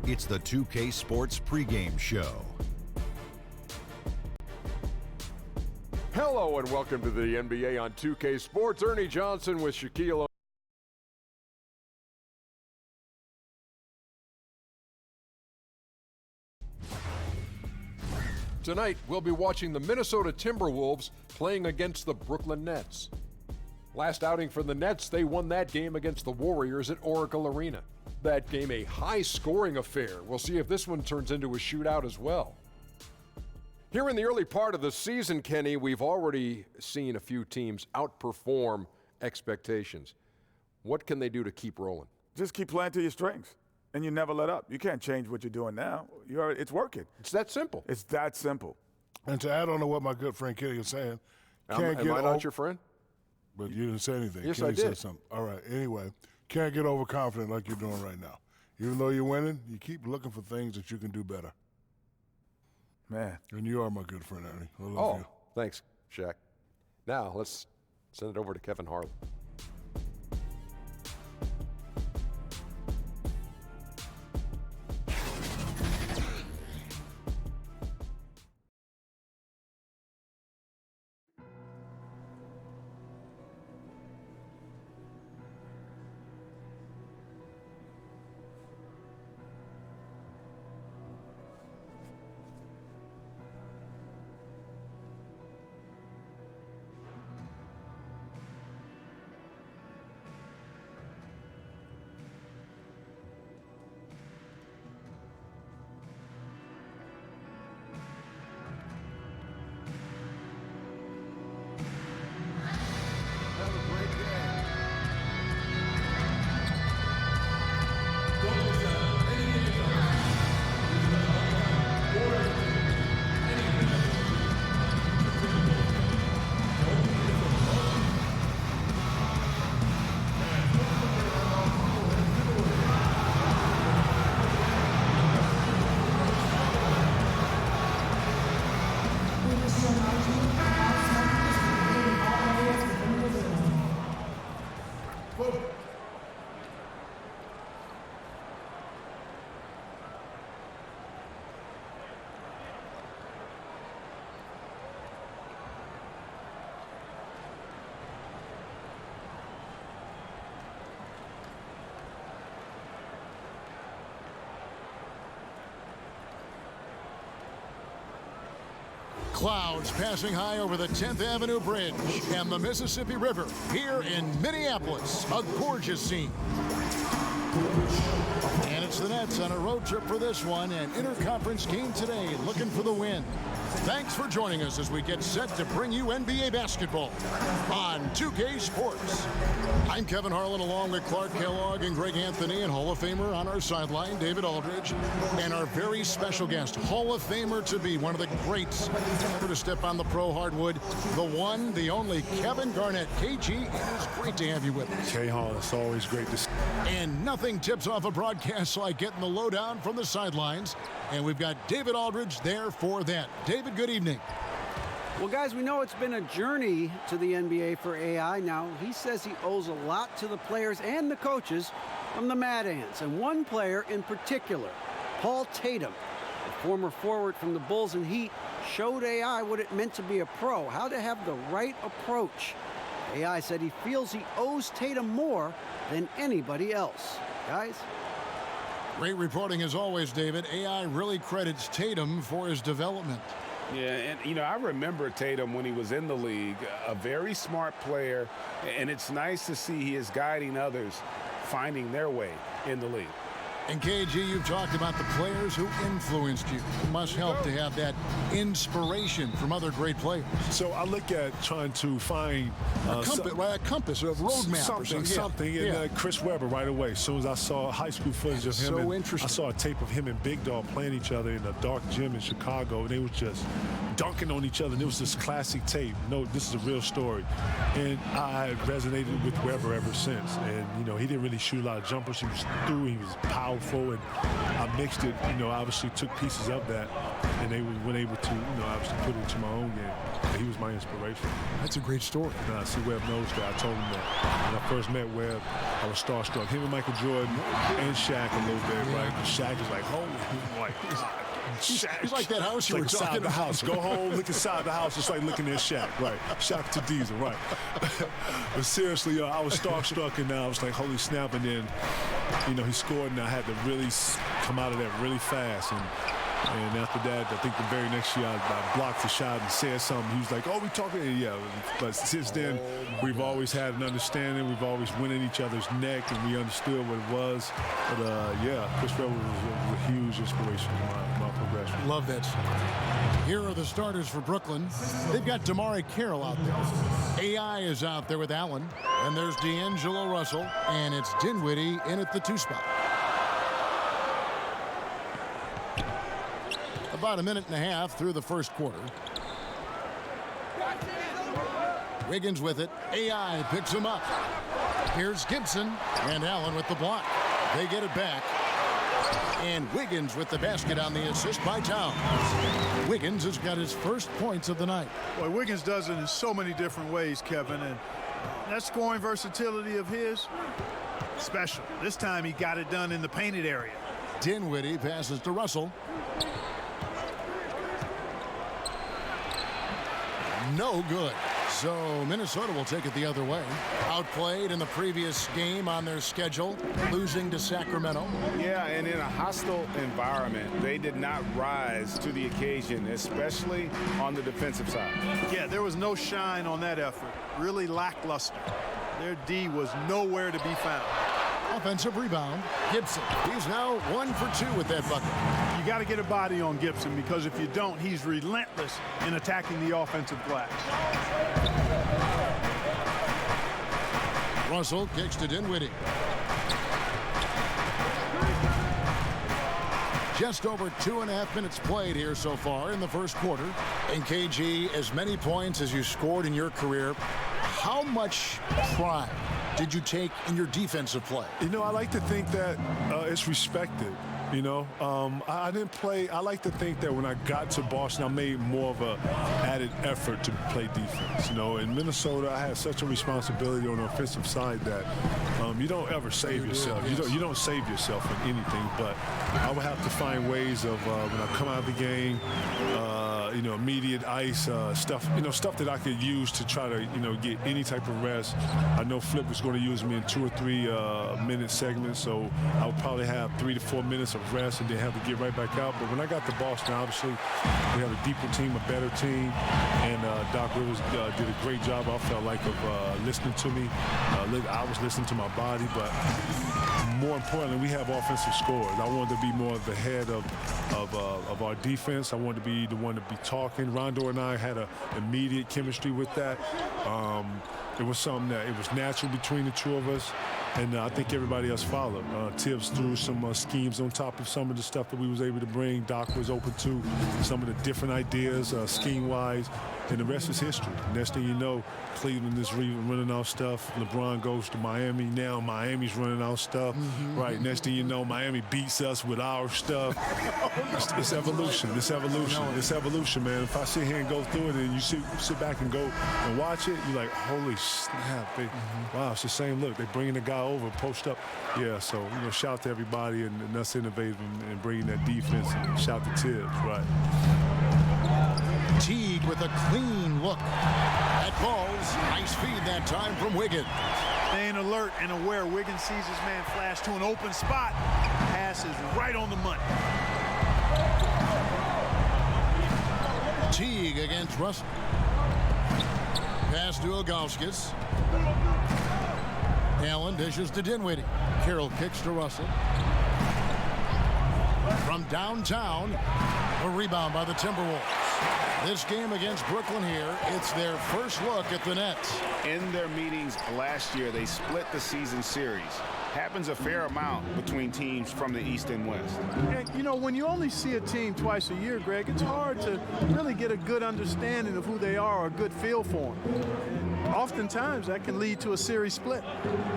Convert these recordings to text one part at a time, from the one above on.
It's the 2K Sports pregame show. Hello and welcome to the NBA on 2K Sports. Ernie Johnson with Shaquille. Tonight, we'll be watching the Minnesota Timberwolves playing against the Brooklyn Nets. Last outing for the Nets, they won that game against the Warriors at Oracle Arena. That game a high-scoring affair. We'll see if this one turns into a shootout as well. Here in the early part of the season, Kenny, we've already seen a few teams outperform expectations. What can they do to keep rolling? Just keep playing to your strengths, and you never let up. You can't change what you're doing now. It's working. It's that simple. It's that simple. And to add on to what my good friend Kenny is saying, Am I not your friend? But you didn't say anything. Yes, Kenny I did. said something. All right. Anyway, can't get overconfident like you're doing right now. Even though you're winning, you keep looking for things that you can do better. Man. And you are my good friend, Ernie. I love you. Thanks, Shaq. Now, let's send it over to Kevin Harlan. Clouds passing high over the 10th Avenue Bridge and the Mississippi River here in Minneapolis. A gorgeous scene. And it's the Nets on a road trip for this one. An interconference game today, looking for the win. Thanks for joining us as we get set to bring you NBA basketball on 2K Sports. I'm Kevin Harlan along with Clark Kellogg and Greg Anthony, and Hall of Famer on our sideline, David Aldridge, and our very special guest, Hall of Famer to be, one of the greats ever to step on the pro hardwood, the one, the only Kevin Garnett. KG, it is great to have you with us. K-Hall, it's always great to see. And nothing tips off a broadcast like getting the lowdown from the sidelines. And we've got David Aldridge there for that. David, good evening. Well, guys, we know it's been a journey to the NBA for AI. Now, he says he owes a lot to the players and the coaches from the Mad Ants. And one player in particular, Paul Tatum, a former forward from the Bulls and Heat, showed AI what it meant to be a pro, how to have the right approach. AI said he feels he owes Tatum more than anybody else. Guys? Great reporting as always, David. AI really credits Tatum for his development. Yeah, and, you know, I remember Tatum when he was in the league, a very smart player, and it's nice to see he is guiding others, finding their way in the league. And KG, you've talked about the players who influenced you. It must help to have that inspiration from other great players. So I look at trying to find a compass, a roadmap, something. And Chris Webber right away. As soon as I saw high school footage of him, I saw a tape of him and Big Dog playing each other in a dark gym in Chicago, and they was just dunking on each other. And it was this classic tape. No, this is a real story, and I resonated with Webber ever since. And you know, he didn't really shoot a lot of jumpers. He was through. He was powerful, and I mixed it. You know, obviously took pieces of that and they were able to, obviously put it into my own game. He was my inspiration. That's a great story. Now, see, Webb knows that. I told him that when I first met Webb, I was starstruck. Him and Michael Jordan and Shaq a little bit, right? Shaq is like, holy, like, God. Shaq. He's like that house you were talking about. The house. Go home, look inside the house. It's like looking at Shaq, right? Shaq to Diesel, right? But seriously, I was starstruck, and I was like, holy snap. And then, he scored, and I had to really come out of that really fast. And after that, I think the very next year, I blocked the shot and said something. He was like, oh, we talking? Yeah. But since then, we've always had an understanding. We've always went in each other's neck, and we understood what it was. But, yeah, Chris Webber was a huge inspiration in my progression. Love that. Here are the starters for Brooklyn. They've got Amar'e Carroll out there. AI is out there with Allen. And there's D'Angelo Russell. And it's Dinwiddie in at the 2 spot. About a minute and a half through the first quarter. Wiggins with it. AI picks him up. Here's Gibson. And Allen with the block. They get it back. And Wiggins with the basket on the assist by Towns. Wiggins has got his first points of the night. Well, Wiggins does it in so many different ways, Kevin. And that scoring versatility of his, special. This time he got it done in the painted area. Dinwiddie passes to Russell. No good. So Minnesota will take it the other way. Outplayed in the previous game on their schedule, losing to Sacramento. Yeah, and in a hostile environment, they did not rise to the occasion, especially on the defensive side. Yeah, there was no shine on that effort. Really lackluster. Their D was nowhere to be found. Offensive rebound. Gibson. He's now 1 for 2 with that bucket. You got to get a body on Gibson, because if you don't, he's relentless in attacking the offensive glass. Russell kicks to Dinwiddie. Just over 2.5 minutes played here so far in the first quarter. And KG, as many points as you scored in your career, how much pride did you take in your defensive play? I like to think that it's respected. I didn't play. I like to think that when I got to Boston, I made more of a added effort to play defense. In Minnesota, I had such a responsibility on the offensive side that you don't ever save yourself. You don't save yourself in anything. But I would have to find ways of when I come out of the game, immediate ice stuff. Stuff that I could use to try to get any type of rest. I know Flip was going to use me in 2 or 3 minute segments, so I would probably have 3 to 4 minutes of rest and then have to get right back out. But when I got to Boston, obviously we have a deeper team, a better team, and Doc Rivers did a great job, I felt like, of listening to me. I was listening to my body, but more importantly, we have offensive scorers. I wanted to be more of the head of our defense. I wanted to be the one to be talking. Rondo and I had an immediate chemistry with that. It was something that it was natural between the two of us, and I think everybody else followed. Tibbs threw some schemes on top of some of the stuff that we was able to bring. Doc was open to some of the different ideas, scheme-wise, and the rest is history. Next thing you know, Cleveland is running out stuff. LeBron goes to Miami. Now Miami's running out stuff. Right. Next thing you know, Miami beats us with our stuff. It's evolution. It's evolution. It's evolution, man. If I sit here and go through it and you sit back and go and watch it, you're like, holy snap. Wow, it's the same look. They're bringing the guy over, post up. Yeah, so, shout to everybody and us innovating and bringing that defense. And shout to Tibbs, right. Teague with a clean look at balls. Nice feed that time from Wiggins. Staying alert and aware. Wiggins sees his man flash to an open spot. Pass is right on the money. Teague against Russell. Pass to Ilgauskas. Allen dishes to Dinwiddie. Carroll kicks to Russell. From downtown, a rebound by the Timberwolves. This game against Brooklyn here, it's their first look at the Nets. In their meetings last year, they split the season series. happens a fair amount between teams from the East and West. And, you know, when you only see a team twice a year, Greg, it's hard to really get a good understanding of who they are or a good feel for them. Oftentimes, that can lead to a series split.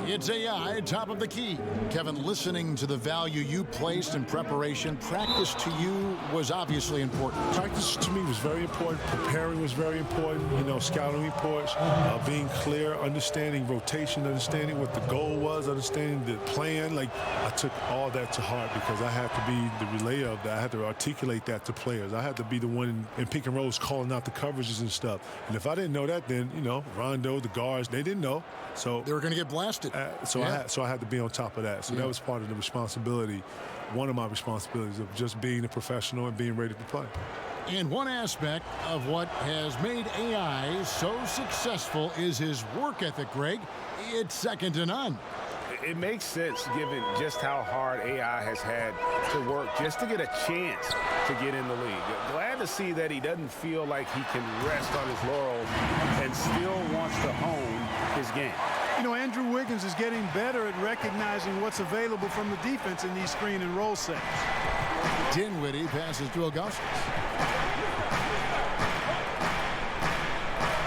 It's AI, top of the key. Kevin, listening to the value you placed in preparation, practice to you was obviously important. Practice to me was very important. Preparing was very important. You know, scouting reports, being clear, understanding rotation, understanding what the goal was, understanding the plan. Like, I took all that to heart because I had to be the relayer of that. I had to articulate that to players. I had to be the one in pick and rolls calling out the coverages and stuff. And if I didn't know that, then, you know, Rondo, the guards, they didn't know. So they were going to get blasted. So I had to be on top of that. So that was part of the responsibility, one of my responsibilities of just being a professional and being ready to play. And one aspect of what has made AI so successful is his work ethic, Greg. It's second to none. It makes sense given just how hard AI has had to work just to get a chance to get in the league. Glad to see that he doesn't feel like he can rest on his laurels and still wants to hone his game. You know, Andrew Wiggins is getting better at recognizing what's available from the defense in these screen and roll sets. Dinwiddie passes to Ilgauskas.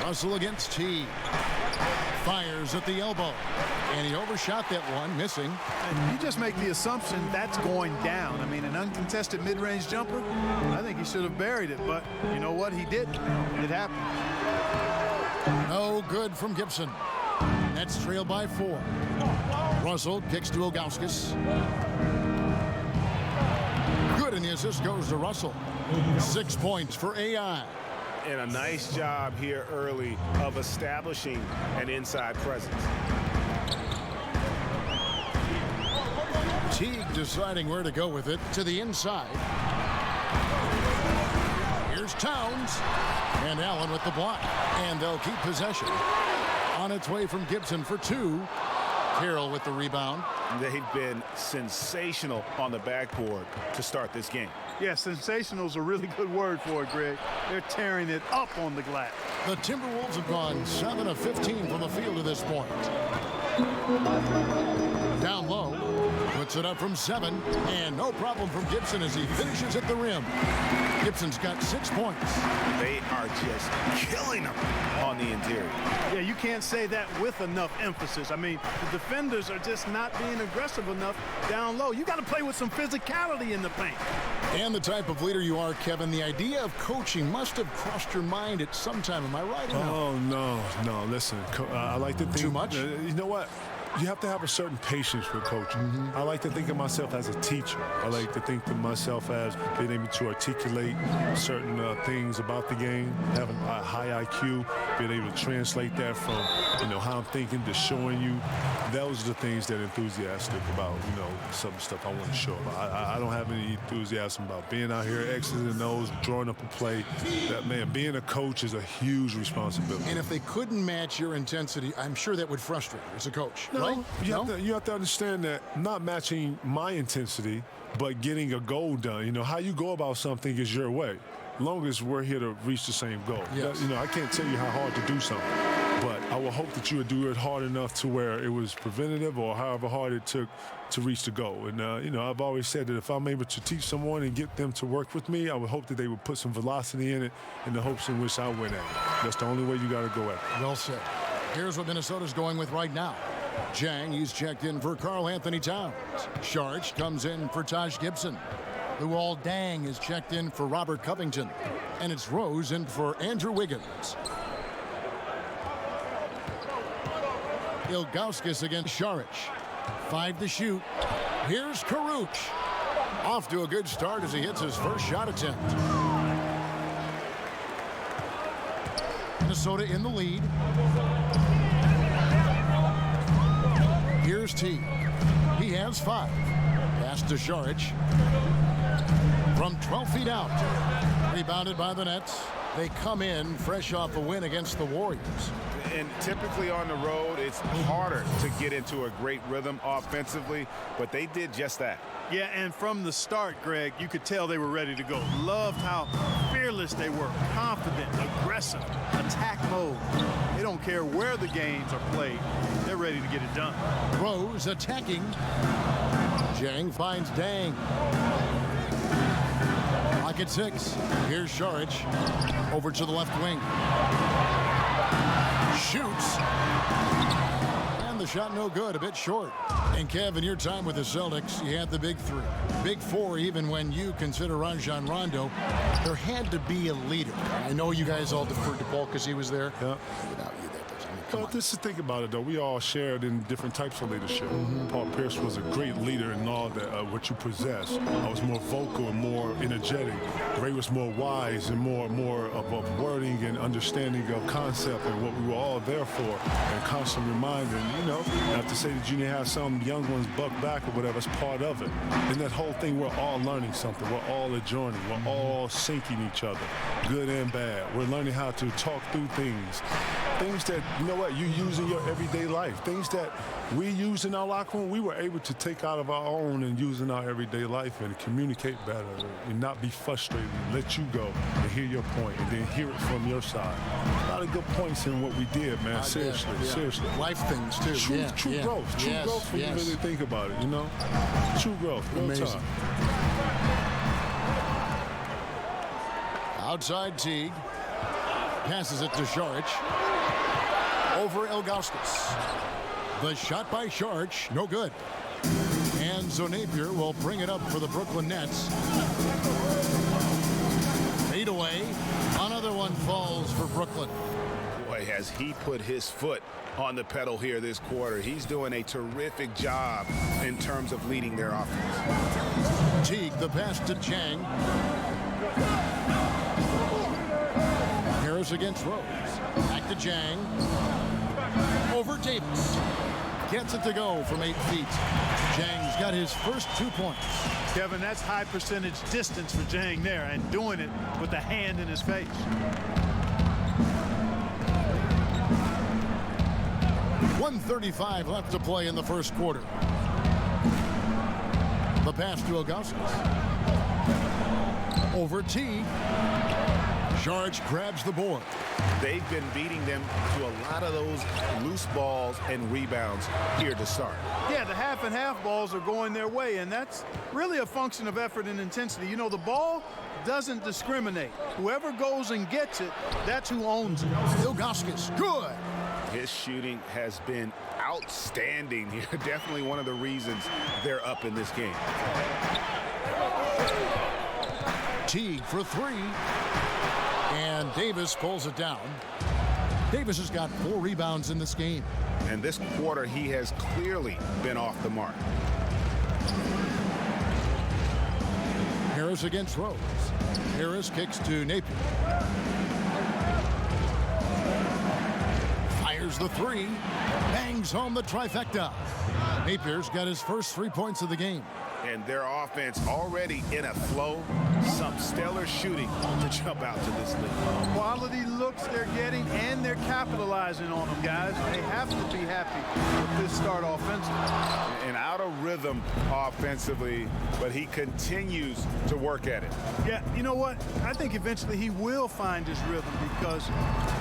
Russell against T. Fires at the elbow. And he overshot that one, missing. And you just make the assumption that's going down. I mean, an uncontested mid-range jumper, I think he should have buried it. But you know what? He didn't. It happened. No good from Gibson. Nets trail by 4. Russell kicks to Ilgauskas. Good, and the assist goes to Russell. 6 points for AI. And a nice job here early of establishing an inside presence. Teague deciding where to go with it to the inside. Here's Towns. And Allen with the block. And they'll keep possession. On its way from Gibson for 2. Carroll with the rebound. They've been sensational on the backboard to start this game. Yeah, sensational is a really good word for it, Greg. They're tearing it up on the glass. The Timberwolves have gone 7 of 15 from the field to this point. Down low, puts it up from 7, and no problem from Gibson as he finishes at the rim. Gibson's got 6 points. They are just killing them on the interior. Yeah, you can't say that with enough emphasis. I mean, the defenders are just not being aggressive enough down low. You got to play with some physicality in the paint. And the type of leader you are, Kevin, the idea of coaching must have crossed your mind at some time. Am I right? Oh, no. Listen, I like to think. Too much? You know what? You have to have a certain patience with coaching. I like to think of myself as a teacher. I like to think of myself as being able to articulate certain things about the game, having a high IQ, being able to translate that from, how I'm thinking to showing you. Those are the things that enthusiastic about, some stuff I want to show about. I don't have any enthusiasm about being out here, X's and O's, drawing up a play. That, man, being a coach is a huge responsibility. And if they couldn't match your intensity, I'm sure that would frustrate you as a coach. No, right? You have to understand that not matching my intensity, but getting a goal done. How you go about something is your way. As long as we're here to reach the same goal. Yes. I can't tell you how hard to do something, but I will hope that you would do it hard enough to where it was preventative or however hard it took to reach the goal. And, I've always said that if I'm able to teach someone and get them to work with me, I would hope that they would put some velocity in it in the hopes in which I win at it. That's the only way you got to go at it. Well said. Here's what Minnesota's going with right now. Jang, he's checked in for Karl Anthony Towns. Sharch comes in for Taj Gibson. Luol Deng is checked in for Robert Covington. And it's Rose in for Andrew Wiggins. Ilgauskas against Sharch. 5 to shoot. Here's Karuch. Off to a good start as he hits his first shot attempt. Minnesota in the lead. Here's T. He has 5. Pass to Sharch. From 12 feet out. Rebounded by the Nets. They come in fresh off a win against the Warriors. And typically on the road, it's harder to get into a great rhythm offensively, but they did just that. Yeah, and from the start, Greg, you could tell they were ready to go. Loved how fearless they were, confident, aggressive, attack mode. They don't don't care where the games are played. They're ready to get it done. Rose attacking. Jang finds Dang. Lock at 6. Here's Saric. Over to the left wing. Shoots. And the shot no good, a bit short. And Kevin, your time with the Celtics, you had the big 3. Big 4, even when you consider Rajon Rondo. There had to be a leader. I know you guys all deferred to Paul because he was there. Yeah. Without you, that doesn't mean, Well, just to think about it, though, we all shared in different types of leadership. Paul Pierce was a great leader in all that what you possess. I was more vocal and more energetic. Ray was more wise and more of wording and understanding of concept and what we were all there for, and constant reminding, not to say that you didn't have some young ones buck back or whatever, it's part of it. In that whole thing, we're all learning something. We're all adjoining. We're all sinking each other, good and bad. We're learning how to talk through things that, you use in your everyday life. Things that we use in our locker room, we were able to take out of our own and use in our everyday life and communicate better and not be frustrated and let you go and hear your point and then hear it from your side. A lot of good points in what we did, man. Seriously. Life things, too. True growth. True growth when you really think about it, True growth. Real time. Outside Teague. Passes it to Saric. Over Ilgauskas. The shot by Saric, no good. And so Napier will bring it up for the Brooklyn Nets. Fade away. Another one falls for Brooklyn. Boy, has he put his foot on the pedal here this quarter. He's doing a terrific job in terms of leading their offense. Teague, the pass to Chang. Harris against Rose. Back to Jang. Over Davis. Gets it to go from 8 feet. Jang's got his first 2 points. Kevin, that's high percentage distance for Jang there, and doing it with the hand in his face. .135 left to play in the first quarter. The pass to Ilgauskas. Over Teague. Saric grabs the board. They've been beating them to a lot of those loose balls and rebounds here to start. Yeah, the half and half balls are going their way, and that's really a function of effort and intensity. The ball doesn't discriminate. Whoever goes and gets it, that's who owns it. Ilgauskas, good. His shooting has been outstanding here. Definitely one of the reasons they're up in this game. Teague for 3. And Davis pulls it down. Davis has got 4 rebounds in this game. And this quarter, he has clearly been off the mark. Harris against Rose. Harris kicks to Napier. Fires the 3. Bangs home the trifecta. Napier's got his first 3 points of the game. And their offense already in a flow. Some stellar shooting to jump out to this league. Quality looks they're getting, and they're capitalizing on them, guys. They have to be happy with this start offensively. And out of rhythm offensively, but he continues to work at it. Yeah, you know what? I think eventually he will find his rhythm because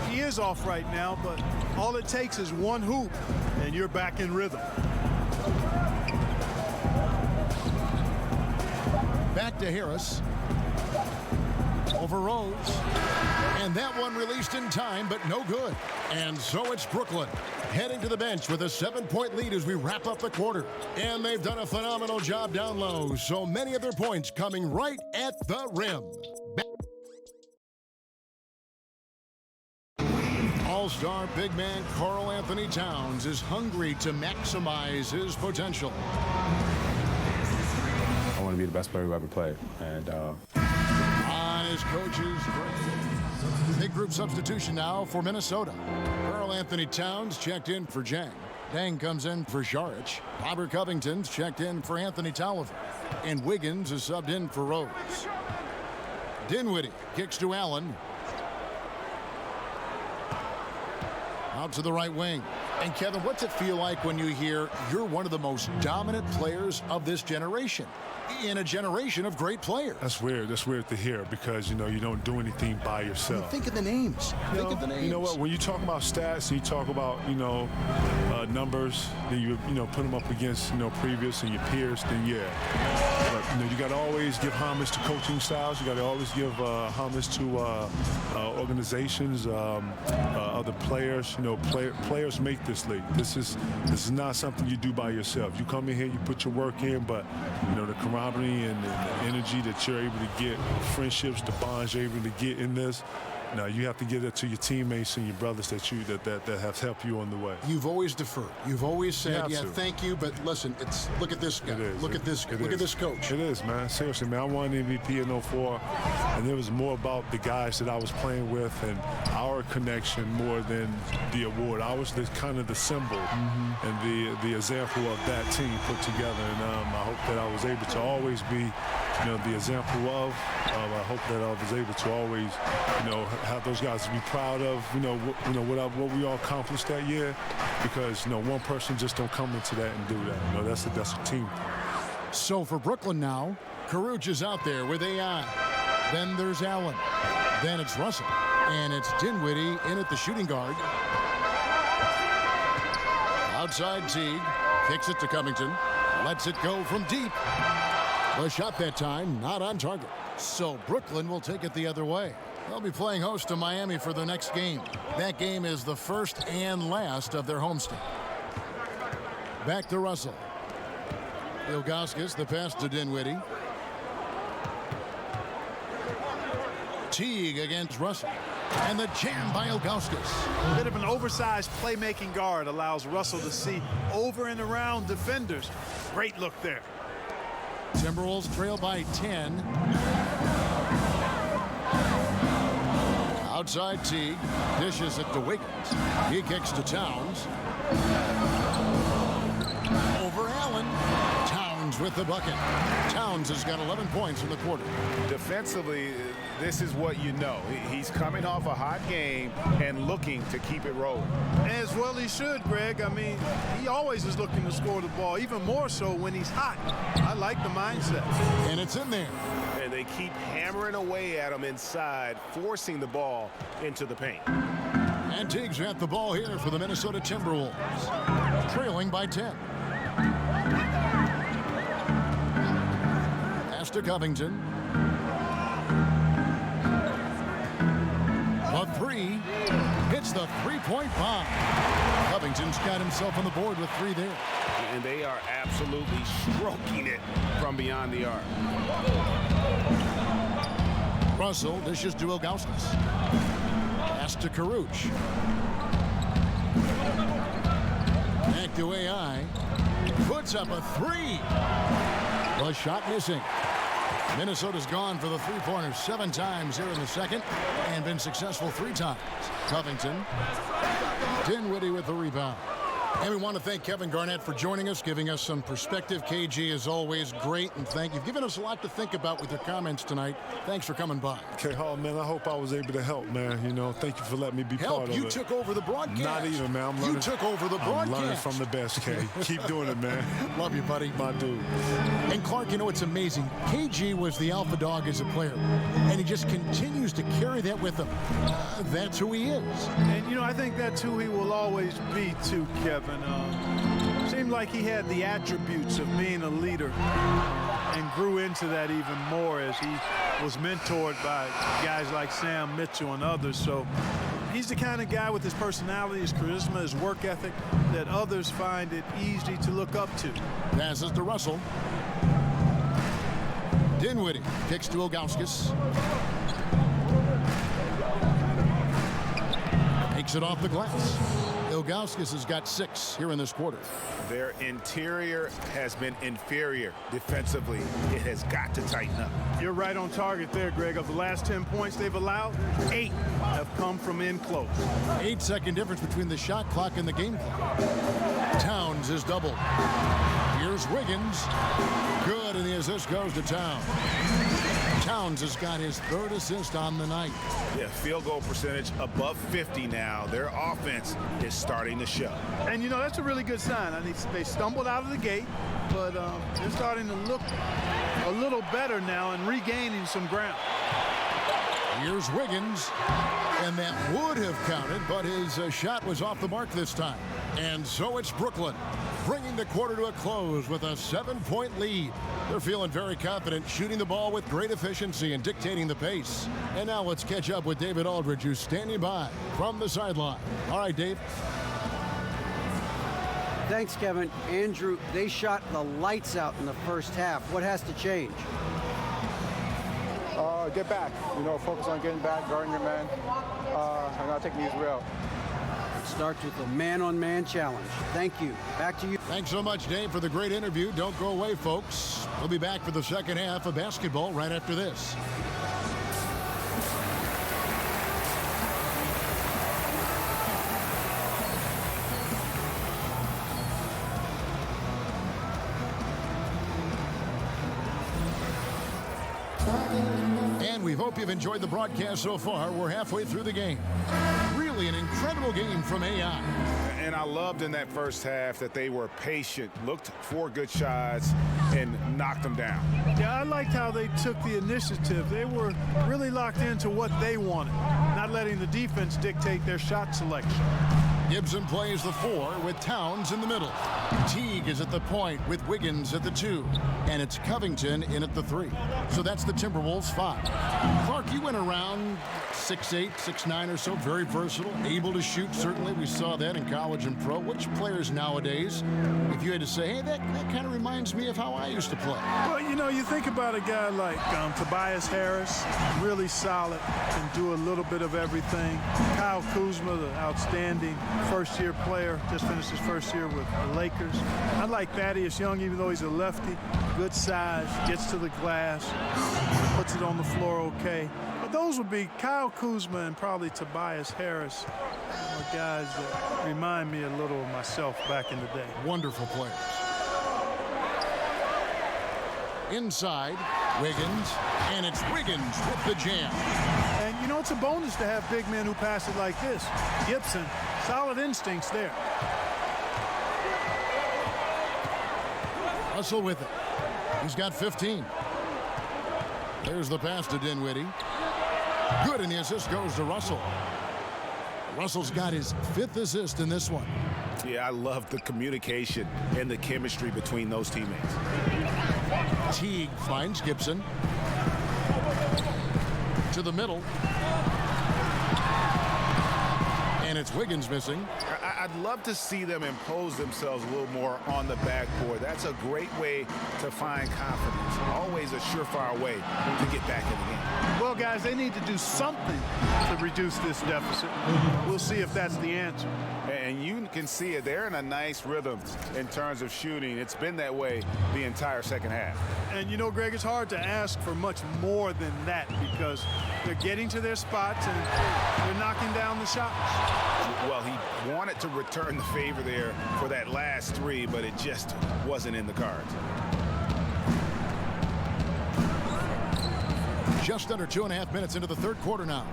he is off right now, but all it takes is one hoop, and you're back in rhythm. Back to Harris. Over Rose. And that one released in time, but no good. And so it's Brooklyn heading to the bench with a 7-point lead as we wrap up the quarter. And they've done a phenomenal job down low. So many of their points coming right at the rim. All-star big man Karl Anthony Towns is hungry to maximize his potential. I want to be the best player who ever played. And on his coach's big group substitution now for Minnesota. Karl Anthony Towns checked in for Jang. Dang comes in for Saric. Robert Covington's checked in for Anthony Tolliver. And Wiggins is subbed in for Rose. Dinwiddie kicks to Allen. Out to the right wing. And Kevin, what's it feel like when you hear you're one of the most dominant players of this generation? In a generation of great players. That's weird. That's weird to hear because, you don't do anything by yourself. Think of the names. Think of the names. You know what? When you talk about stats and you talk about, numbers, then you put them up against, previous and your peers, then yeah. But, you got to always give homage to coaching styles. You got to always give homage to organizations, other players. Players make this league. This is not something you do by yourself. You come in here, you put your work in, but, the camaraderie and the energy that you're able to get, the friendships, the bonds you're able to get in this. Now you have to give that to your teammates and your brothers that have helped you on the way. You've always deferred. You've always said, yeah, thank you, but listen, look at this guy. Look at this coach. It is, man. Seriously, man. I won MVP in 04, and it was more about the guys that I was playing with and our connection more than the award. I was kind of the symbol and the example of that team put together, and I hope that I was able to always be, the example of. I hope that I was able to always, have those guys to be proud of, what we all accomplished that year, because one person just don't come into that and do that. That's a team. So for Brooklyn now, Caruch is out there with AI. Then there's Allen. Then it's Russell, and it's Dinwiddie in at the shooting guard. Outside Teague kicks it to Covington, lets it go from deep. The shot that time not on target. So Brooklyn will take it the other way. They'll be playing host to Miami for their next game. That game is the first and last of their homestand. Back to Russell. Ilgauskas, the pass to Dinwiddie. Teague against Russell. And the jam by Ilgauskas. A bit of an oversized playmaking guard allows Russell to see over and around defenders. Great look there. Timberwolves trail by 10. Outside Teague dishes it to Wiggins. He kicks to Towns. Over Allen. Towns with the bucket. Towns has got 11 points in the quarter. Defensively, this is what you know. He's coming off a hot game and looking to keep it rolling. As well he should, Greg. I mean, he always is looking to score the ball, even more so when he's hot. I like the mindset. And it's in there. And they keep hammering away at him inside, forcing the ball into the paint. And Teague's got the ball here for the Minnesota Timberwolves. Trailing by 10. Pass to Covington. A three. Hits the three-point bomb. Covington's got himself on the board with 3 there. And they are absolutely stroking it from beyond the arc. Russell dishes to Ilgauskas. Pass to Caruch. Back to AI. Puts up a 3. The shot missing. Minnesota's gone for the three-pointers 7 times here in the second and been successful 3 times. Covington. Dinwiddie with the rebound. And we want to thank Kevin Garnett for joining us, giving us some perspective. KG is always great, and thank you. You've given us a lot to think about with your comments tonight. Thanks for coming by. Okay, Hall, man, I hope I was able to help, man. Thank you for letting me be part of it. You took over the broadcast. Not even, man. I'm learning. You took over the broadcast. I'm learning from the best, K. Keep doing it, man. Love you, buddy. My dude. And Clark, it's amazing. KG was the alpha dog as a player, and he just continues to carry that with him. That's who he is. And, I think that's who he will always be, too, Kevin. Seemed like he had the attributes of being a leader and grew into that even more as he was mentored by guys like Sam Mitchell and others. So he's the kind of guy with his personality, his charisma, his work ethic that others find it easy to look up to. Passes to Russell. Dinwiddie kicks to Ilgauskas. Takes it off the glass. Ilgauskas has got 6 here in this quarter. Their interior has been inferior defensively. It has got to tighten up. You're right on target there, Greg. Of the last 10 points they've allowed, 8 have come from in close. 8-second difference between the shot clock and the game clock. Towns is doubled. Here's Wiggins. Good, and the assist goes to Towns. Towns has got his 3rd assist on the night. Yeah, field goal percentage above 50 now. Their offense is starting to show. And, you know, that's a really good sign. I mean, they stumbled out of the gate, but they're starting to look a little better now and regaining some ground. Here's Wiggins, and that would have counted, but his shot was off the mark this time. And so it's Brooklyn, bringing the quarter to a close with a 7-point lead. They're feeling very confident, shooting the ball with great efficiency and dictating the pace. And now let's catch up with David Aldridge, who's standing by from the sideline. All right, Dave. Thanks, Kevin. Andrew, they shot the lights out in the first half. What has to change? Get back. You know, focus on getting back, guarding your man, and not taking these real. It starts with a man-on-man challenge. Thank you. Back to you. Thanks so much, Dave, for the great interview. Don't go away, folks. We'll be back for the second half of basketball right after this. And we hope you've enjoyed the broadcast so far. We're halfway through the game. Really an incredible game from AI. And I loved in that first half that they were patient, looked for good shots, and knocked them down. Yeah, I liked how they took the initiative. They were really locked into what they wanted, not letting the defense dictate their shot selection. Gibson plays the 4 with Towns in the middle. Teague is at the point with Wiggins at the 2. And it's Covington in at the 3. So that's the Timberwolves 5. Clark, you went around 6'8", 6'9" or so, very versatile, able to shoot. Certainly we saw that in college and pro. Which players nowadays, if you had to say, hey, that kind of reminds me of how I used to play? Well, you know, you think about a guy like Tobias Harris, really solid, can do a little bit of everything. Kyle Kuzma, the outstanding first-year player, just finished his first year with the Lakers. I like Thaddeus Young, even though he's a lefty. Good size, gets to the glass, puts it on the floor okay. But those would be Kyle Kuzma and probably Tobias Harris, guys that remind me a little of myself back in the day. Wonderful players. Inside, Wiggins, and it's Wiggins with the jam. And, you know, it's a bonus to have big men who pass it like this. Gibson, solid instincts there. Russell with it. He's got 15. There's the pass to Dinwiddie. Good, and the assist goes to Russell. Russell's got his 5th assist in this one. Yeah, I love the communication and the chemistry between those teammates. Teague finds Gibson. To the middle. And it's Wiggins missing. I'd love to see them impose themselves a little more on the backboard. That's a great way to find confidence. Always a surefire way to get back in the game. Well, guys, they need to do something to reduce this deficit. We'll see if that's the answer. And you can see it. They're in a nice rhythm in terms of shooting. It's been that way the entire second half. And, you know, Greg, it's hard to ask for much more than that because they're getting to their spots and they're knocking down the shots. Well, he wanted to return the favor there for that last 3, but it just wasn't in the cards. Just under 2.5 minutes into the third quarter now.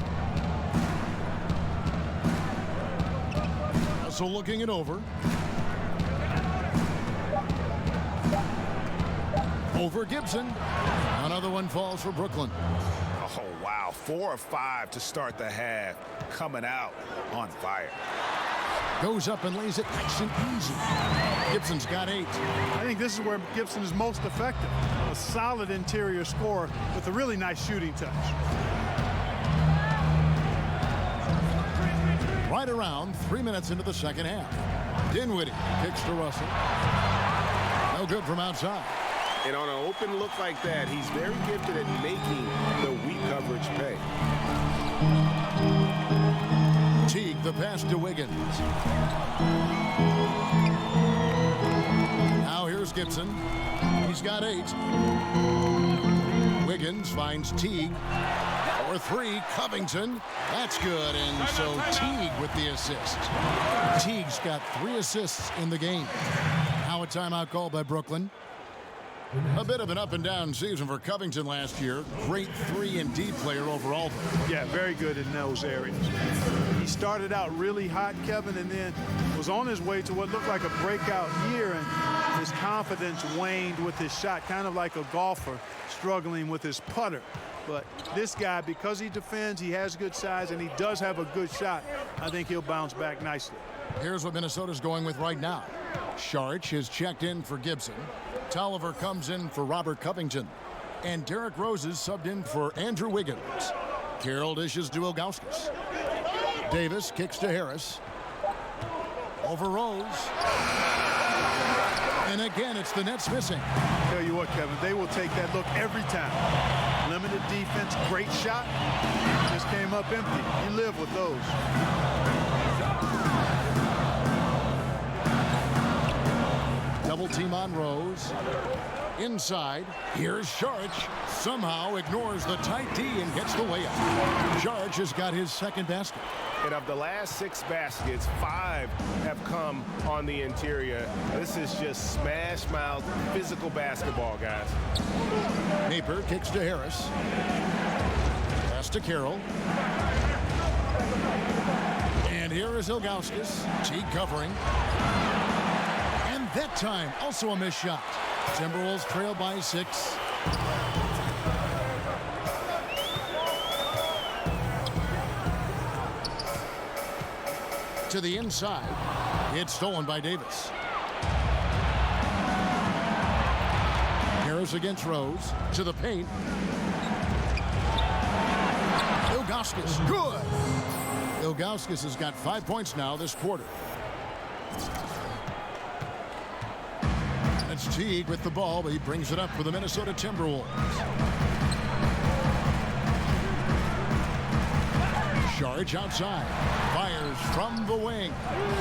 Russell looking it over. Over Gibson. Another one falls for Brooklyn. Oh, wow. 4 of 5 to start the half. Coming out on fire. Goes up and lays it nice and easy. Gibson's got 8. I think this is where Gibson is most effective. A solid interior scorer with a really nice shooting touch. Right around 3 minutes into the second half. Dinwiddie kicks to Russell. No good from outside. And on an open look like that, he's very gifted at making the weak coverage pay. Teague, the pass to Wiggins. Now here's Gibson. He's got 8. Wiggins finds Teague. For 3, Covington. That's good, and so Teague with the assist. Teague's got 3 assists in the game. Now a timeout called by Brooklyn. A bit of an up-and-down season for Covington last year. Great 3-and-D player overall. Yeah, very good in those areas. He started out really hot, Kevin, and then was on his way to what looked like a breakout year, and his confidence waned with his shot, kind of like a golfer struggling with his putter. But this guy, because he defends, he has good size, and he does have a good shot, I think he'll bounce back nicely. Here's what Minnesota's going with right now. Sharich is checked in for Gibson. Tolliver comes in for Robert Covington. And Derrick Rose is subbed in for Andrew Wiggins. Carroll dishes to Ilgauskas. Davis kicks to Harris. Over Rose. And again, it's the Nets missing. Tell you what, Kevin, they will take that look every time. Limited defense, great shot. Just came up empty. You live with those. Double team on Rose. Inside, here's Sharich. Somehow ignores the tight D and gets the layup. Sharich has got his second basket. And of the last 6 baskets, 5 have come on the interior. This is just smash mouth physical basketball, guys. Napier kicks to Harris. Pass to Carroll. And here is Ilgauskas. Teague covering. And that time, also a missed shot. Timberwolves trail by 6. To the inside. It's stolen by Davis. Harris against Rose. To the paint. Ilgauskas. Good. Ilgauskas has got 5 points now this quarter. It's Teague with the ball, but he brings it up for the Minnesota Timberwolves. Sharich outside. Fires from the wing.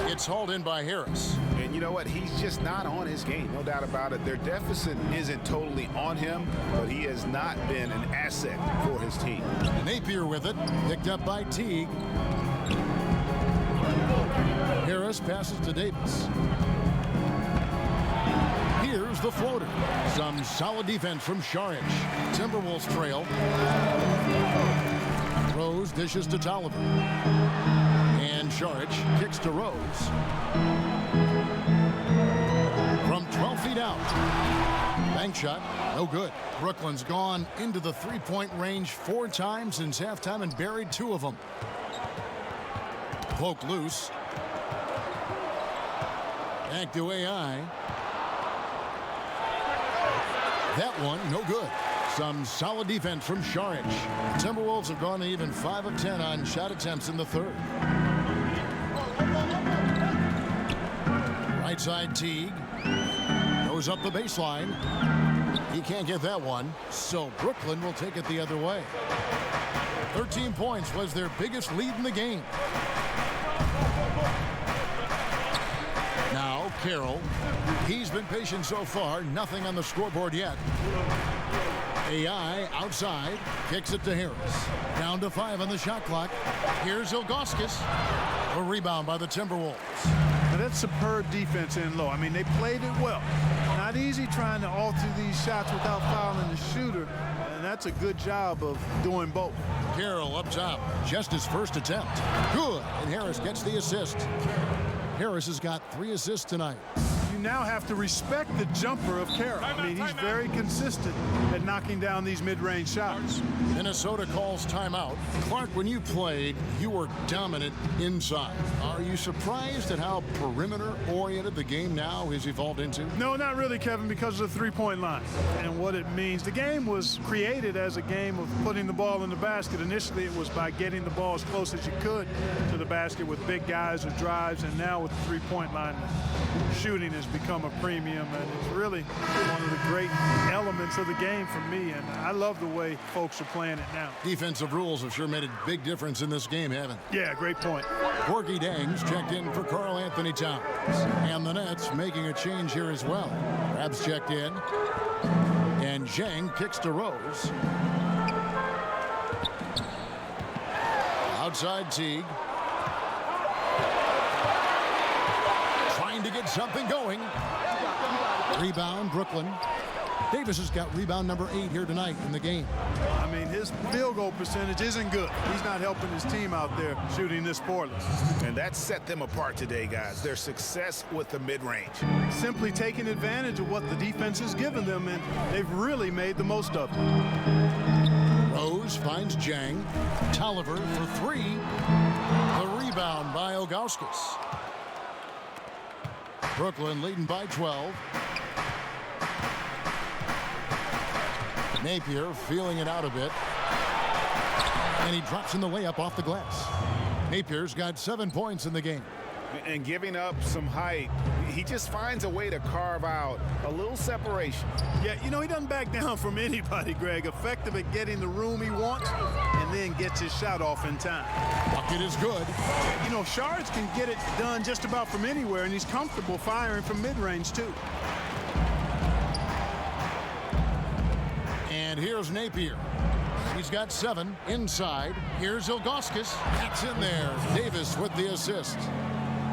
It's hauled in by Harris. And you know what? He's just not on his game. No doubt about it. Their deficit isn't totally on him, but he has not been an asset for his team. Napier with it. Picked up by Teague. Harris passes to Davis. Here's the floater. Some solid defense from Sharich. Timberwolves trail. Rose dishes to Tolliver. And Sharich kicks to Rose. From 12 feet out. Bank shot, no good. Brooklyn's gone into the three-point range 4 times since halftime and buried 2 of them. Poke loose. Back to AI. That one, no good. Some solid defense from Sharich. Timberwolves have gone even 5 of 10 on shot attempts in the third. Right side Teague. Goes up the baseline. He can't get that one, so Brooklyn will take it the other way. 13 points was their biggest lead in the game. Now Carroll. He's been patient so far. Nothing on the scoreboard yet. AI outside. Kicks it to Harris. Down to 5 on the shot clock. Here's Ilgauskas. A rebound by the Timberwolves. Now that's superb defense in low. I mean, they played it well. Not easy trying to alter these shots without fouling the shooter. And that's a good job of doing both. Carroll up top. Just his first attempt. Good. And Harris gets the assist. Harris has got 3 assists tonight. You now have to respect the jumper of Carroll. I mean, he's very consistent at knocking down these mid-range shots. Minnesota calls timeout. Clark, when you played, you were dominant inside. Are you surprised at how perimeter-oriented the game now has evolved into? No, not really, Kevin, because of the three-point line and what it means. The game was created as a game of putting the ball in the basket. Initially, it was by getting the ball as close as you could to the basket with big guys or drives, and now with the three-point line, shooting has become a premium, and it's really one of the great elements of the game for me, and I love the way folks are playing it now. Defensive rules have sure made a big difference in this game, haven't they? Yeah, great point. Corky Dangs checked in for Karl Anthony Towns. And the Nets making a change here as well. Krabs checked in. And Zhang kicks to Rose. Outside Teague. Trying to get something going. Rebound, Brooklyn. Davis has got rebound number 8 here tonight in the game. I mean, his field goal percentage isn't good. He's not helping his team out there shooting this poorly. And that set them apart today, guys. Their success with the mid-range. Simply taking advantage of what the defense has given them, and they've really made the most of it. Rose finds Jang. Tolliver for 3. The rebound by Ilgauskas. Brooklyn leading by 12. Napier feeling it out a bit. And he drops in the layup off the glass. Napier's got 7 points in the game. And giving up some height, he just finds a way to carve out a little separation. Yeah, you know, he doesn't back down from anybody, Greg. Effective at getting the room he wants and then gets his shot off in time. Bucket is good. You know, Shards can get it done just about from anywhere, and he's comfortable firing from mid-range, too. And here's Napier. He's got 7 inside. Here's Ilgauskas. That's in there. Davis with the assist.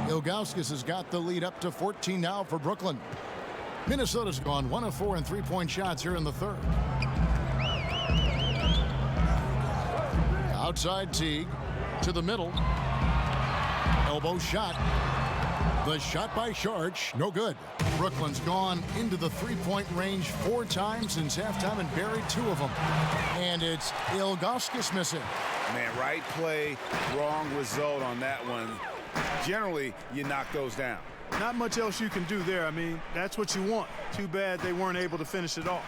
Ilgauskas has got the lead up to 14 now for Brooklyn. Minnesota's gone 1 of 4 in three-point shots here in the third. Outside Teague to the middle. Elbow shot. The shot by Sharch, no good. Brooklyn's gone into the three-point range 4 times since halftime and buried 2 of them. And it's Ilgauskas missing. Man, right play, wrong result on that one. Generally, you knock those down. Not much else you can do there. I mean, that's what you want. Too bad they weren't able to finish it off.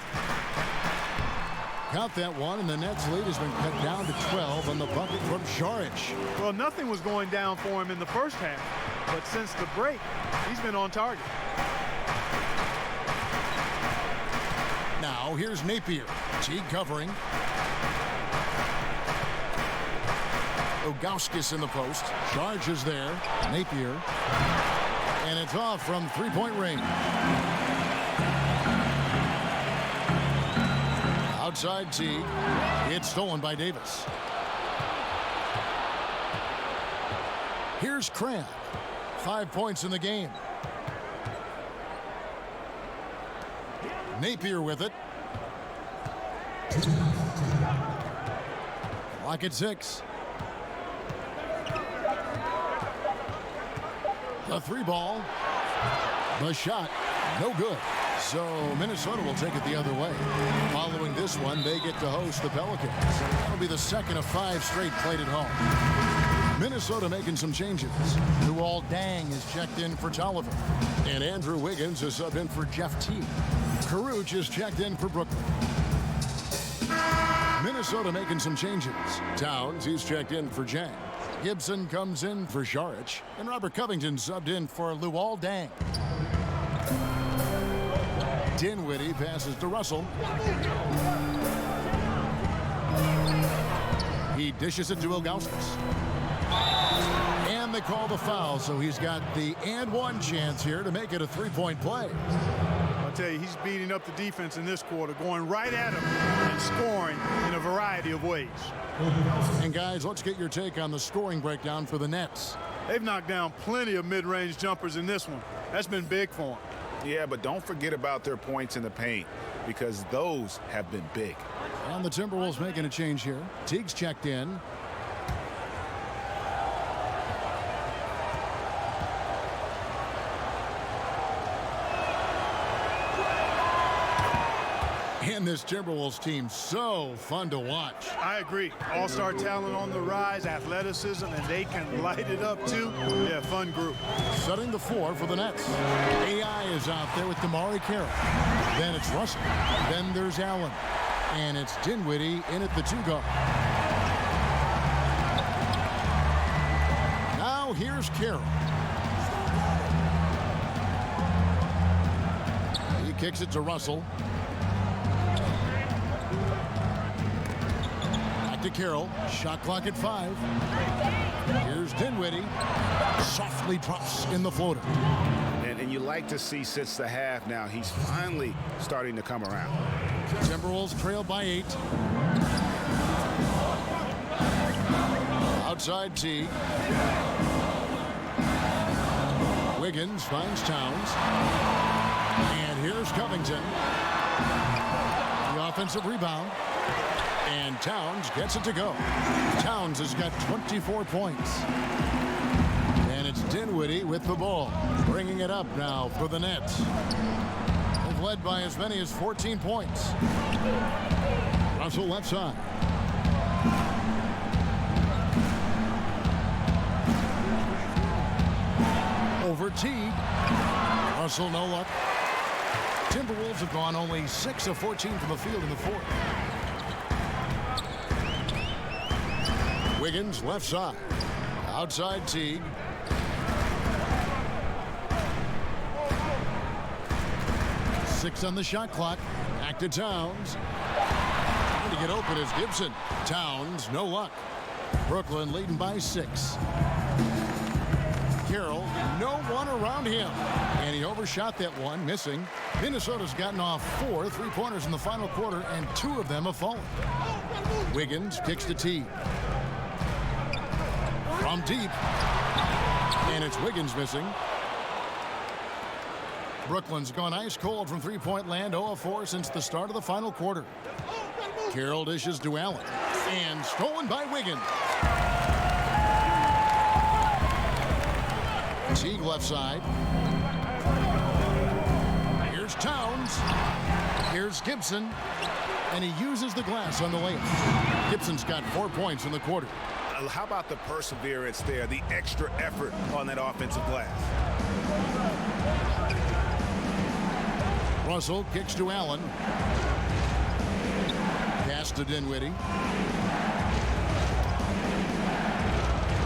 Count that one, and the Nets' lead has been cut down to 12 on the bucket from Sharch. Well, nothing was going down for him in the first half, but since the break, he's been on target. Now, here's Napier. Teague covering. Ilgauskas in the post. Sharch is there. Napier. And it's off from three-point range. Outside Teague. It's stolen by Davis. Here's Cramp. 5 points in the game. Napier with it. Clock at 6. The 3-ball. The shot. No good. So Minnesota will take it the other way. Following this one, they get to host the Pelicans. That'll be the second of 5 straight played at home. Minnesota making some changes. Luol Deng is checked in for Tolliver. And Andrew Wiggins is subbed in for Jeff Teague. Caruch is checked in for Brooklyn. Minnesota making some changes. Towns, he's checked in for Jang. Gibson comes in for Sharch. And Robert Covington subbed in for Luol Deng. Dinwiddie passes to Russell. He dishes it to Ilgauskas. And they call the foul, so he's got the and one chance here to make it a 3-point play. I'll tell you, he's beating up the defense in this quarter, going right at him and scoring in a variety of ways. And guys, let's get your take on the scoring breakdown for the Nets. They've knocked down plenty of mid-range jumpers in this one. That's been big for them. Yeah, but don't forget about their points in the paint, because those have been big. And the Timberwolves making a change here. Teague's checked in. And this Timberwolves team, so fun to watch. I agree. All-star talent on the rise, athleticism, and they can light it up too. Yeah, fun group. Setting the 4 for the Nets. AI is out there with Damari Carroll. Then it's Russell. Then there's Allen. And it's Dinwiddie in at the 2 guard. Now here's Carroll. He kicks it to Russell. To Carroll. Shot clock at 5. Here's Dinwiddie. Softly drops in the floater. And you like to see since the half now, he's finally starting to come around. Timberwolves trail by 8. Outside Teague. Wiggins finds Towns. And here's Covington. The offensive rebound. And Towns gets it to go. Towns has got 24 points. And it's Dinwiddie with the ball, bringing it up now for the Nets. They've led by as many as 14 points. Russell left side. Over Teague. Russell no luck. Timberwolves have gone only 6 of 14 from the field in the fourth. Wiggins left side. Outside Teague. Six on the shot clock. Back to Towns. Trying to get open is Gibson. Towns, no luck. Brooklyn leading by 6. Carroll, no one around him. And he overshot that one, missing. Minnesota's gotten off 4 3-pointers in the final quarter, and 2 of them have fallen. Wiggins kicks to Teague. From deep. And it's Wiggins missing. Brooklyn's gone ice cold from three-point land, 0 of 4 since the start of the final quarter. Carroll dishes to Allen. And stolen by Wiggins. Teague left side. Here's Towns. Here's Gibson. And he uses the glass on the layup. Gibson's got 4 points in the quarter. How about the perseverance there, the extra effort on that offensive glass? Russell kicks to Allen. Pass to Dinwiddie.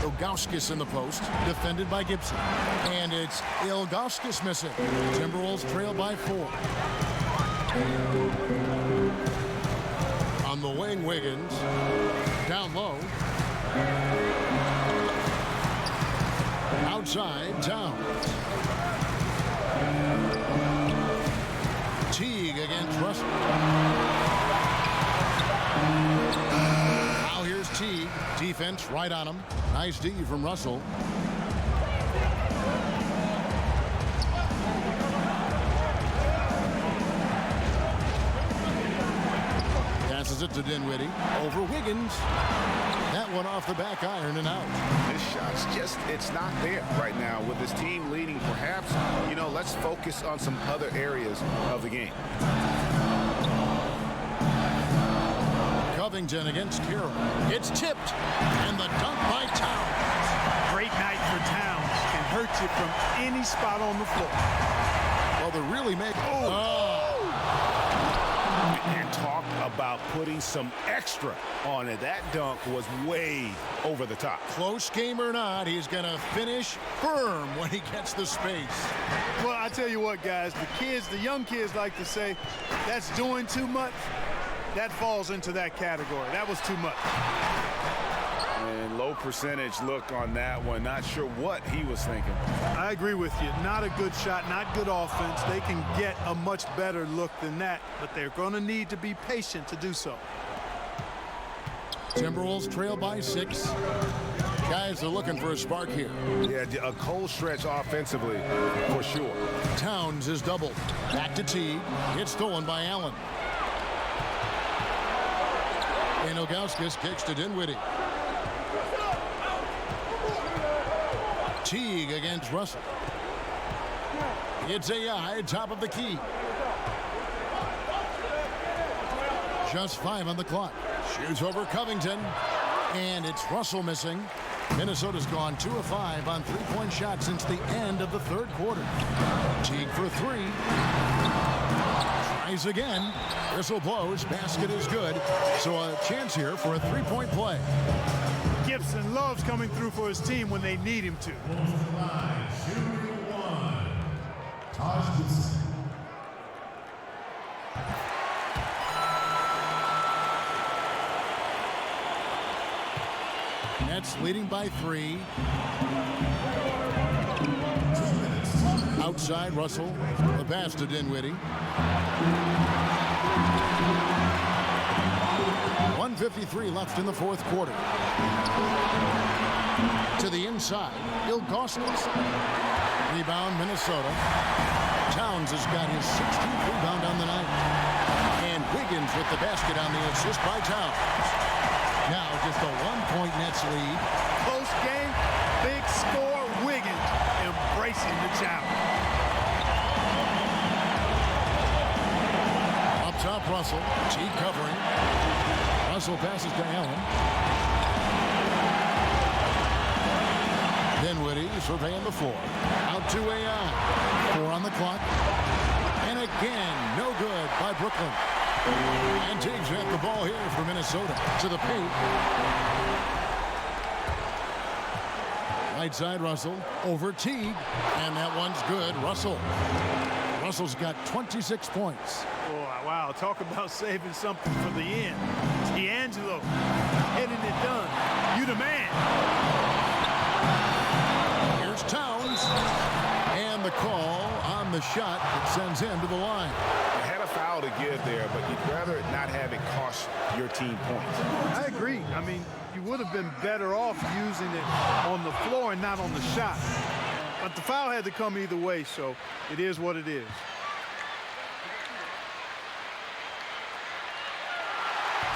Ilgauskas in the post, defended by Gibson. And it's Ilgauskas missing. Timberwolves trail by 4. On the wing, Wiggins. Down low. Outside, Towns. Teague against Russell. Now here's Teague. Defense right on him. Nice D from Russell. Passes it to Dinwiddie. Over Wiggins. That one off the back iron and out. This shot's just, it's not there right now. With this team leading, perhaps, you know, let's focus on some other areas of the game. Covington against Carroll. It's tipped. And the dunk by Towns. Great night for Towns. Can hurt you from any spot on the floor. Well, they really make... And talk about putting some extra on it. That dunk was way over the top. Close game or not, he's going to finish firm when he gets the space. Well, I tell you what, guys, the young kids like to say, that's doing too much. That falls into that category. That was too much. And low percentage look on that one. Not sure what he was thinking. I agree with you. Not a good shot, not good offense. They can get a much better look than that, but they're going to need to be patient to do so. Timberwolves trail by 6. Guys are looking for a spark here. Yeah, a cold stretch offensively, for sure. Towns is doubled. Back to Teague. It's stolen by Allen. And Ilgauskas kicks to Dinwiddie. Teague against Russell. It's AI, top of the key. Just 5 on the clock. Shoots over Covington. And it's Russell missing. Minnesota's gone 2 of 5 on 3-point shots since the end of the third quarter. Teague for 3. Tries again. Whistle blows. Basket is good. So a chance here for a 3-point play. Gibson loves coming through for his team when they need him to. Nets leading by 3. Outside Russell. The pass to Dinwiddie. 1:53 left in the fourth quarter. To the inside, Ilgauskas. Rebound, Minnesota. Towns has got his 16th rebound on the night. Wiggins with the basket on the assist by Towns. Now just a 1-point Nets lead. Close game, big score. Wiggins embracing the challenge. Up top, Russell. Teague covering. Russell passes to Allen. Dinwiddie surveying the floor. Out to AI. 4 on the clock. And again, no good by Brooklyn. And Teague's got the ball here for Minnesota. To the paint. Right side, Russell. Over Teague. And that one's good. Russell's got 26 points. Oh, wow, talk about saving something for the end. D'Angelo getting it done. You the man. Here's Towns. And the call on the shot that sends him to the line. You had a foul to give there, but you'd rather not have it cost your team points. I agree. I mean, you would have been better off using it on the floor and not on the shot. But the foul had to come either way, so it is what it is.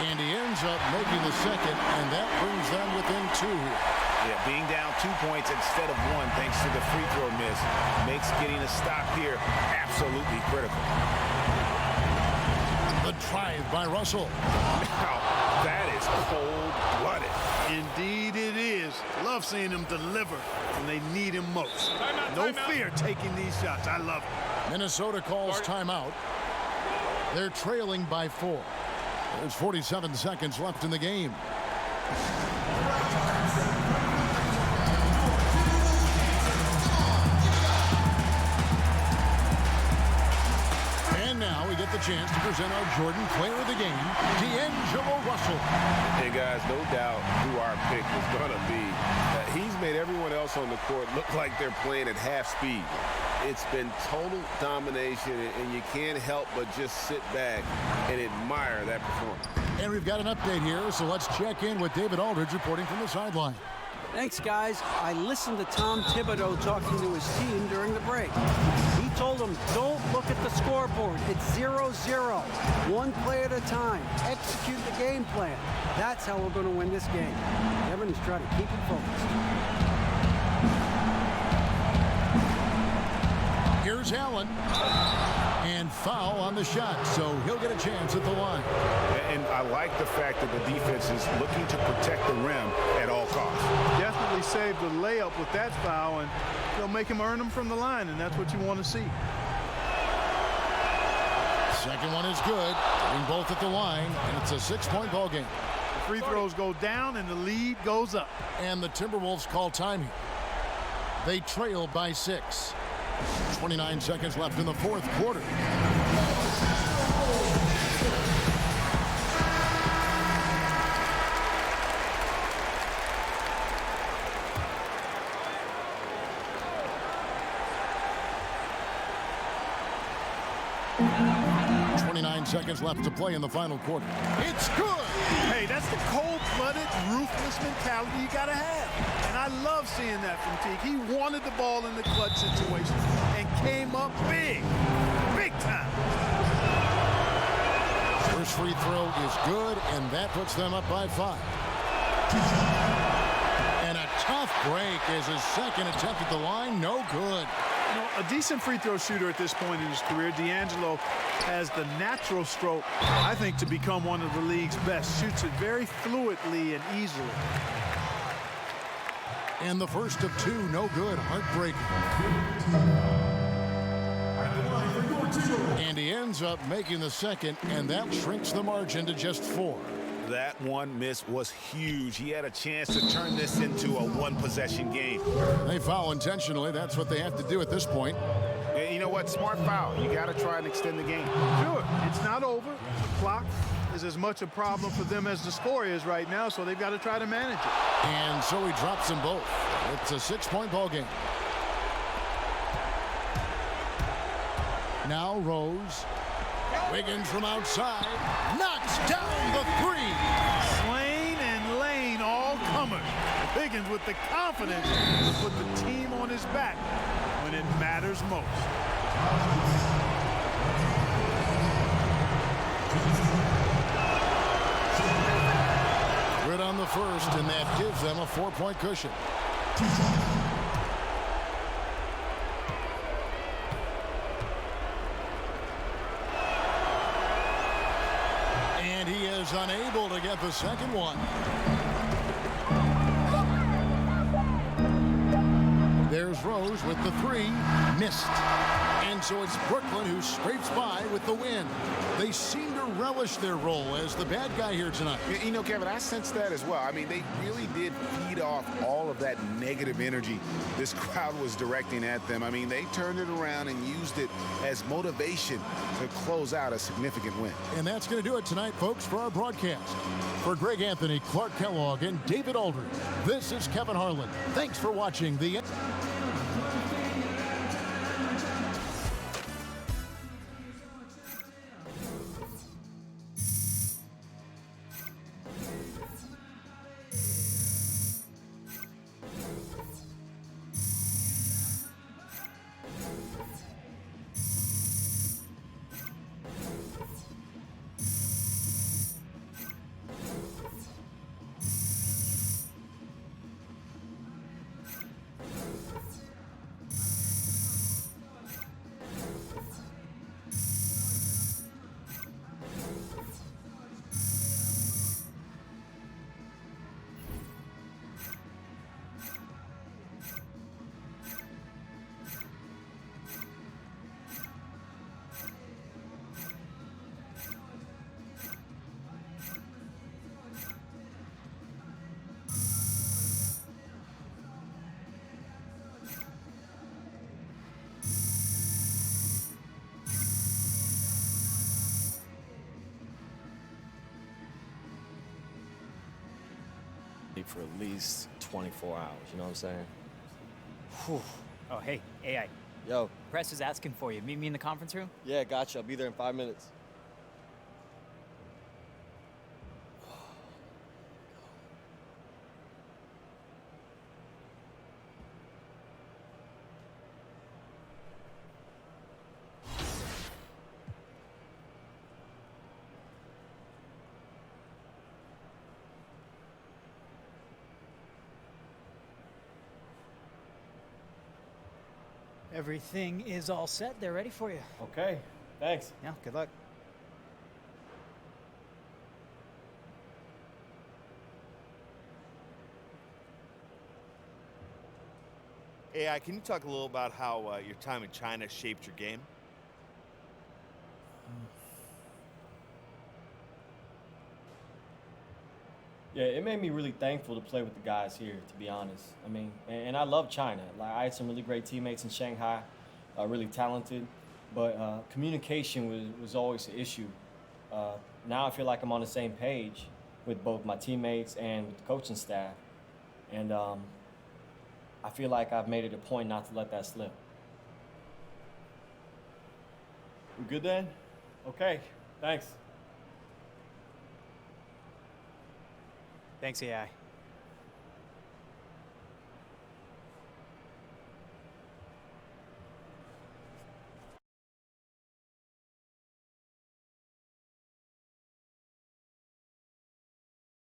And he ends up making the second, and that brings them within 2 here. Yeah, being down 2 points instead of 1 thanks to the free throw miss makes getting a stop here absolutely critical. The drive by Russell. Now, that is cold-blooded. Indeed it is. Love seeing him deliver when they need him most. No fear taking these shots. I love it. Minnesota calls timeout. They're trailing by 4. There's 47 seconds left in the game. And now we get the chance to present our Jordan Player of the Game, D'Angelo Russell. Hey, guys, no doubt who our pick is going to be. He's made everyone else on the court look like they're playing at half speed. It's been total domination, and you can't help but just sit back and admire that performance. And we've got an update here, so let's check in with David Aldridge reporting from the sideline. Thanks, guys. I listened to Tom Thibodeau talking to his team during the break. He told them, don't look at the scoreboard. It's 0-0. One play at a time. Execute the game plan. That's how we're going to win this game. Kevin is trying to keep it focused. Here's Allen. And foul on the shot, so he'll get a chance at the line. And I like the fact that the defense is looking to protect the rim at all costs. Definitely saved the layup with that foul, and they'll make him earn them from the line, and that's what you want to see. Second one is good. Getting both at the line, and it's a 6-point ball game. The free throws go down, and the lead goes up. And the Timberwolves call time here. They trail by 6. 29 seconds left in the fourth quarter. Seconds left to play in the final quarter. It's good. Hey, that's the cold-blooded, ruthless mentality you got to have. And I love seeing that from Teague. He wanted the ball in the clutch situation and came up big time. First free throw is good, and that puts them up by 5. And a tough break is his second attempt at the line. No good. You know, a decent free throw shooter at this point in his career. D'Angelo has the natural stroke, I think, to become one of the league's best. Shoots it very fluidly and easily. And the first of 2, no good. Heartbreaking. And he ends up making the second, and that shrinks the margin to just 4. That one miss was huge. He had a chance to turn this into a one-possession game. They foul intentionally. That's what they have to do at this point. Yeah, you know what? Smart foul. You got to try and extend the game. Sure. It's not over. The clock is as much a problem for them as the score is right now, so they've got to try to manage it. And so he drops them both. It's a 6-point ball game. Now Rose. Wiggins from outside. Knocks down the 3. Slane and Lane all comers. Wiggins with the confidence to put the team on his back when it matters most. Good on the first, and that gives them a 4-point cushion. And he is unable to get the second one. There's Rose with the three, missed. And so it's Brooklyn who scrapes by with the win. They seem to relish their role as the bad guy here tonight. You know, Kevin, I sense that as well. I mean, they really did feed off all of that negative energy this crowd was directing at them. I mean, they turned it around and used it as motivation to close out a significant win. And that's going to do it tonight, folks, for our broadcast. For Greg Anthony, Clark Kellogg, and David Aldridge, this is Kevin Harlan. Thanks for watching the... For at least 24 hours, you know what I'm saying? Whew. Oh, hey, AI. Yo. Press is asking for you. Meet me in the conference room? Yeah, gotcha. I'll be there in 5 minutes. Everything is all set. They're ready for you. Okay, thanks. Yeah, good luck. AI, can you talk a little about how your time in China shaped your game? Yeah, it made me really thankful to play with the guys here, to be honest. I mean, and I love China. Like, I had some really great teammates in Shanghai, really talented, but communication was always an issue. Now I feel like I'm on the same page with both my teammates and with the coaching staff. And I feel like I've made it a point not to let that slip. We good then? Okay, thanks. Thanks, AI.